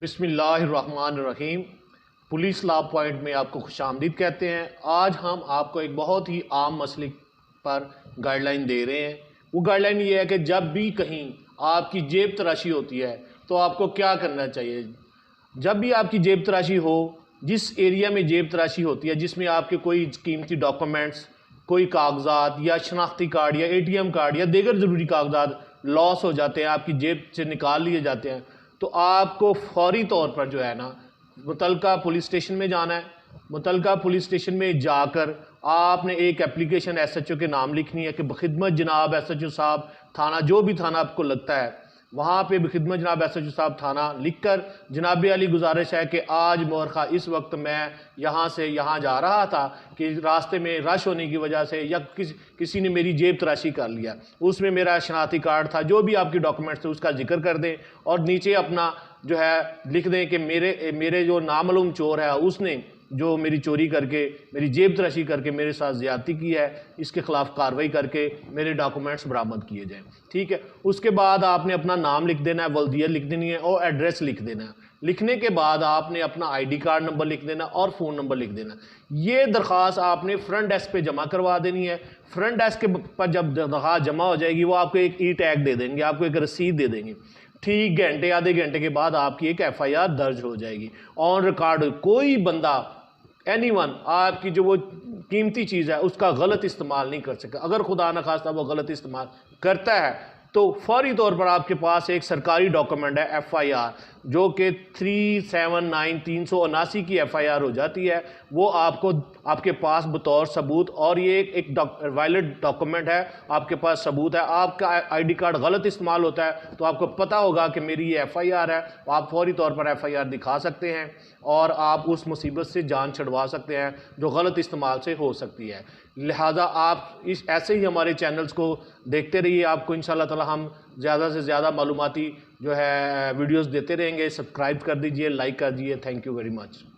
बिस्मिल्लाहिर्रहमानिर्रहीम। Police law point में आपको खुशामदीद कहते हैं। आज हम आपको एक बहुत ही आम मसले पर गाइडलाइन दे रहे हैं। वो गाइडलाइन ये है कि जब भी कहीं आपकी जेब तराशी होती है तो आपको क्या करना चाहिए। जब भी आपकी जेब तराशी हो, जिस एरिया में जेब तराशी होती है, जिसमें आपके कोई कीमती डॉक्यूमेंट्स, कोई कागजात या शनाख्ती कार्ड या ATM कार्ड या दीगर ज़रूरी कागजात लॉस हो जाते हैं, आपकी जेब से निकाल लिए जाते हैं, तो आपको फौरी तौर पर जो है ना मुतलका पुलिस स्टेशन में जाना है। मुतलका पुलिस स्टेशन में जाकर आपने एक एप्लीकेशन SHO के नाम लिखनी है कि बखिदमत जनाब SHO साहब थाना, जो भी थाना आपको लगता है वहाँ पे बखिदमत जनाब SHO साहब थाना लिखकर, जनाब अली गुजारिश है कि आज मोरखा इस वक्त मैं यहाँ से यहाँ जा रहा था कि रास्ते में रश होने की वजह से या किसी ने मेरी जेब तराशी कर लिया, उसमें मेरा शनाख्ती कार्ड था, जो भी आपके डॉक्यूमेंट्स थे उसका जिक्र कर दें और नीचे अपना जो है लिख दें कि मेरे जो नामालूम चोर है उसने जो मेरी चोरी करके, मेरी जेब तराशी करके मेरे साथ ज़्यादती की है, इसके ख़िलाफ़ कार्रवाई करके मेरे डॉक्यूमेंट्स बरामद किए जाएं। ठीक है। उसके बाद आपने अपना नाम लिख देना है, वल्दियत लिख देनी है और एड्रेस लिख देना है। लिखने के बाद आपने अपना ID कार्ड नंबर लिख देना और फ़ोन नंबर लिख देना। ये दरख्वास्त आपने फ्रंट डेस्क पे जमा करवा देनी है। फ्रंट डेस्क के पर जब दरख्वास्त जमा हो जाएगी, वो आपको एक टैग दे देंगे, आपको एक रसीद दे देंगे। ठीक घंटे आधे घंटे के बाद आपकी एक FIR दर्ज हो जाएगी। ऑन रिकॉर्ड कोई बंदा, एनीवन, आपकी जो वो कीमती चीज़ है उसका गलत इस्तेमाल नहीं कर सकेगा। अगर खुदा न खास्ता वो गलत इस्तेमाल करता है तो फौरी तौर पर आपके पास एक सरकारी डॉक्यूमेंट है FIR, जो कि 379 की FIR हो जाती है। वो आपको आपके पास बतौर सबूत, और ये एक वैलिड डॉक्यूमेंट है, आपके पास सबूत है। आपका ID कार्ड गलत इस्तेमाल होता है तो आपको पता होगा कि मेरी ये FIR है, आप फौरी तौर पर FIR दिखा सकते हैं और आप उस मुसीबत से जान छुड़वा सकते हैं जो गलत इस्तेमाल से हो सकती है। लिहाजा आप ऐसे ही हमारे चैनल्स को देखते रहिए। आपको इंशाअल्लाह ताला हम ज़्यादा से ज़्यादा मालूमाती जो है वीडियोस देते रहेंगे। सब्सक्राइब कर दीजिए, लाइक कर दीजिए। Thank you very much.